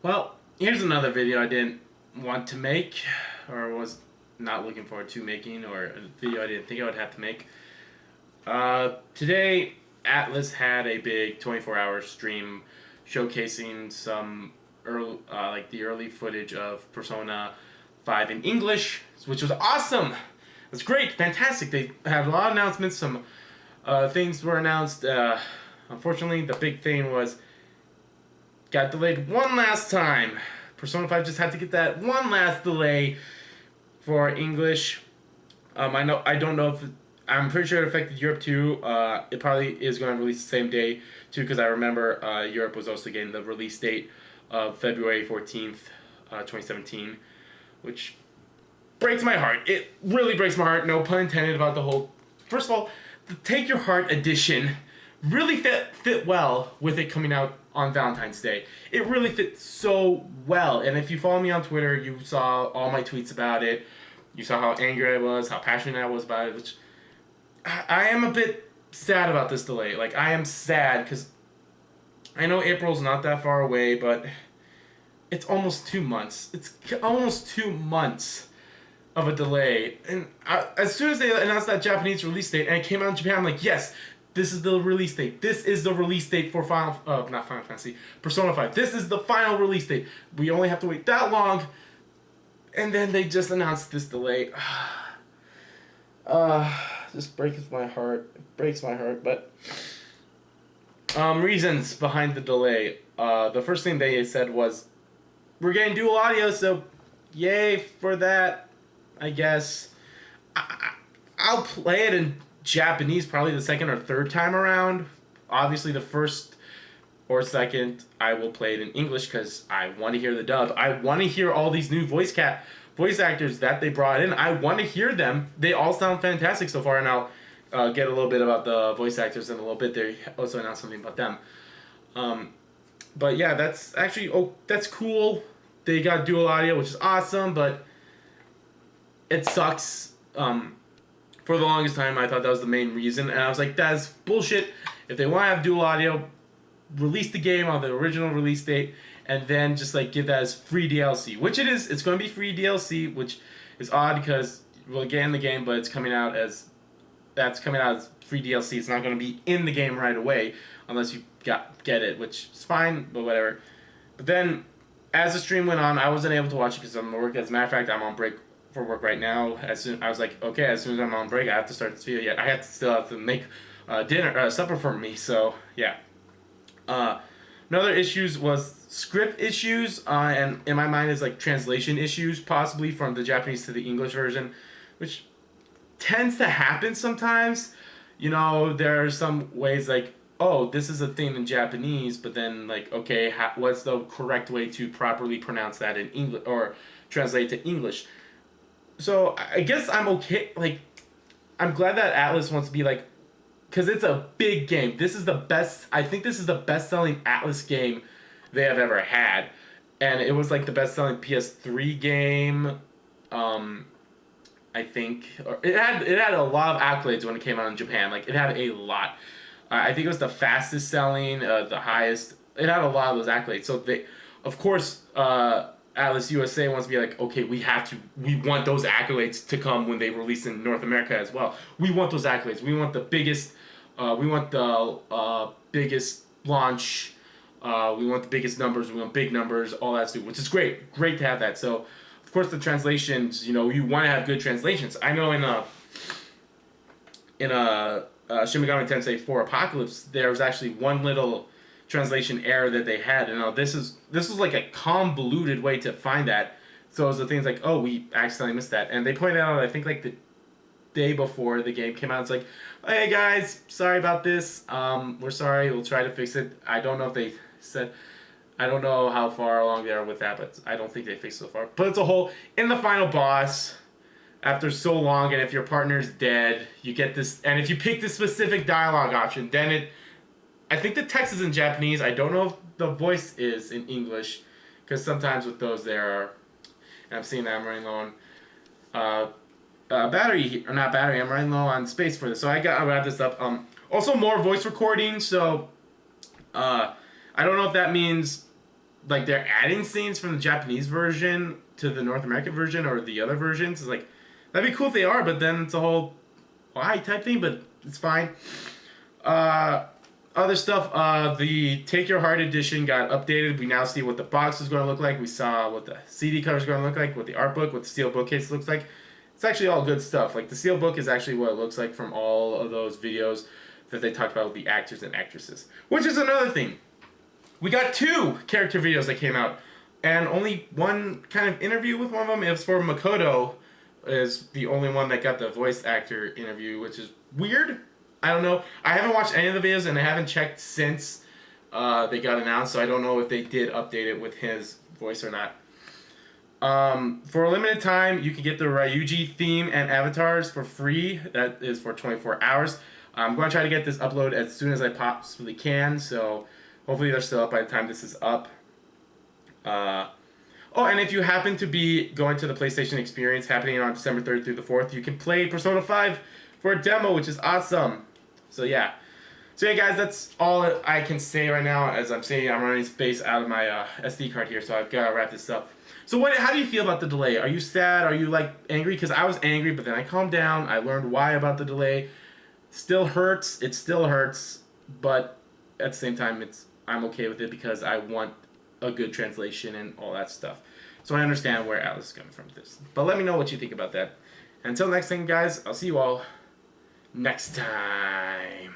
Well, here's another video I didn't want to make, or was not looking forward to making, or a video I didn't think I would have to make. Today, Atlas had a big 24-hour stream showcasing some early, like the early footage of Persona 5 in English, which was awesome. It was great, fantastic. They had a lot of announcements. Some things were announced. Unfortunately, the big thing was got delayed one last time. Persona 5 just had to get that one last delay for English. I don't know if I'm pretty sure it affected Europe too. It probably is going to release the same day too, because I remember Europe was also getting the release date of February 14th, 2017, which breaks my heart. It really breaks my heart. No pun intended about the whole. First of all, the Take Your Heart edition really fit well with it coming out on Valentine's Day. It really fit so well. And if you follow me on Twitter, you saw all my tweets about it. You saw how angry I was, how passionate I was about it, which I am a bit sad about this delay. Like, I am sad because I know April's not that far away, but it's almost 2 months. It's almost 2 months of a delay. And as soon as they announced that Japanese release date and it came out in Japan, I'm like, yes, this is the release date. This is the release date for not Final Fantasy, Persona 5. This is the final release date. We only have to wait that long. And then they just announced this delay. Just breaks my heart. It breaks my heart. But reasons behind the delay. The first thing they said was, we're getting dual audio, so yay for that, I guess. I'll play it in Japanese probably the second or third time around. Obviously the first or second I will play it in English because I want to hear the dub. I want to hear all these new voice actors that they brought in. I want to hear them. They all sound fantastic so far, and I'll get a little bit about the voice actors in a little bit. They also announced something about them. But yeah, that's actually, that's cool. They got dual audio, which is awesome, but it sucks. For the longest time, I thought that was the main reason, and I was like, that's bullshit. If they want to have dual audio, release the game on the original release date, and then just like give that as free DLC, which it is. It's going to be free DLC, which is odd because we'll get in the game, but it's coming out as free DLC. It's not going to be in the game right away unless you get it, which is fine, but whatever. But then, as the stream went on, I wasn't able to watch it because I'm at work. As a matter of fact, I'm on break for work right now. As soon I was like, okay, as soon as I'm on break, I have to start this video. Yeah, I still have to make supper for me. So yeah. Another issues was script issues, and in my mind is like translation issues, possibly from the Japanese to the English version, which tends to happen sometimes. You know, there are some ways like, oh, this is a thing in Japanese, but then like, okay, what's the correct way to properly pronounce that in English or translate to English? So I guess I'm okay. Like, I'm glad that Atlas wants to be like, because it's a big game. This is the best. I think this is the best-selling Atlas game they have ever had, and it was like the best-selling PS3 game. I think it had a lot of accolades when it came out in Japan. Like, it had a lot. I think it was the fastest-selling, the highest. It had a lot of those accolades. So they, of course, Atlas USA wants to be like, okay, we want those accolades to come when they release in North America as well. We want those accolades. We want the biggest, biggest launch. We want the biggest numbers. We want big numbers, all that stuff, which is great. Great to have that. So, of course, the translations, you know, you want to have good translations. I know in Shin Megami Tensei 4 Apocalypse, there was actually one little translation error that they had, and this is like a convoluted way to find that. So it was the things like, oh, we accidentally missed that, and they pointed out, I think like the day before the game came out, it's like, hey guys, sorry about this, we're sorry, we'll try to fix it. I don't know if they said, I don't know how far along they are with that, but I don't think they fixed it so far. But it's a whole, in the final boss, after so long, and if your partner's dead, you get this, and if you pick this specific dialogue option, then I think the text is in Japanese. I don't know if the voice is in English, because sometimes with those there are, and I'm seeing that I'm running low on battery, or not battery, I'm running low on space for this, so I'll wrap this up. Also more voice recording, so I don't know if that means like they're adding scenes from the Japanese version to the North American version or the other versions. It's like that'd be cool if they are, but then it's a whole why type thing. But it's fine. Other stuff. The Take Your Heart edition got updated. We now see what the box is going to look like. We saw what the CD cover is going to look like, what the art book, what the steel bookcase looks like. It's actually all good stuff. Like the steel book is actually what it looks like from all of those videos that they talked about with the actors and actresses. Which is another thing. We got 2 character videos that came out, and only one kind of interview with one of them. It was for Makoto, is the only one that got the voice actor interview, which is weird. I don't know. I haven't watched any of the videos, and I haven't checked since they got announced, so I don't know if they did update it with his voice or not. For a limited time, you can get the Ryuji theme and avatars for free. That is for 24 hours. I'm going to try to get this uploaded as soon as I possibly can, so hopefully they're still up by the time this is up. Oh, and if you happen to be going to the PlayStation Experience happening on December 3rd through the 4th, you can play Persona 5 for a demo, which is awesome. So yeah. So yeah, guys, that's all I can say right now. As I'm saying, I'm running space out of my SD card here, so I've got to wrap this up. So how do you feel about the delay? Are you sad? Are you like angry? Because I was angry, but then I calmed down. I learned why about the delay. Still hurts. It still hurts, but at the same time, I'm okay with it because I want a good translation and all that stuff. So I understand where Alice is coming from with this. But let me know what you think about that. And until next time, guys, I'll see you all next time.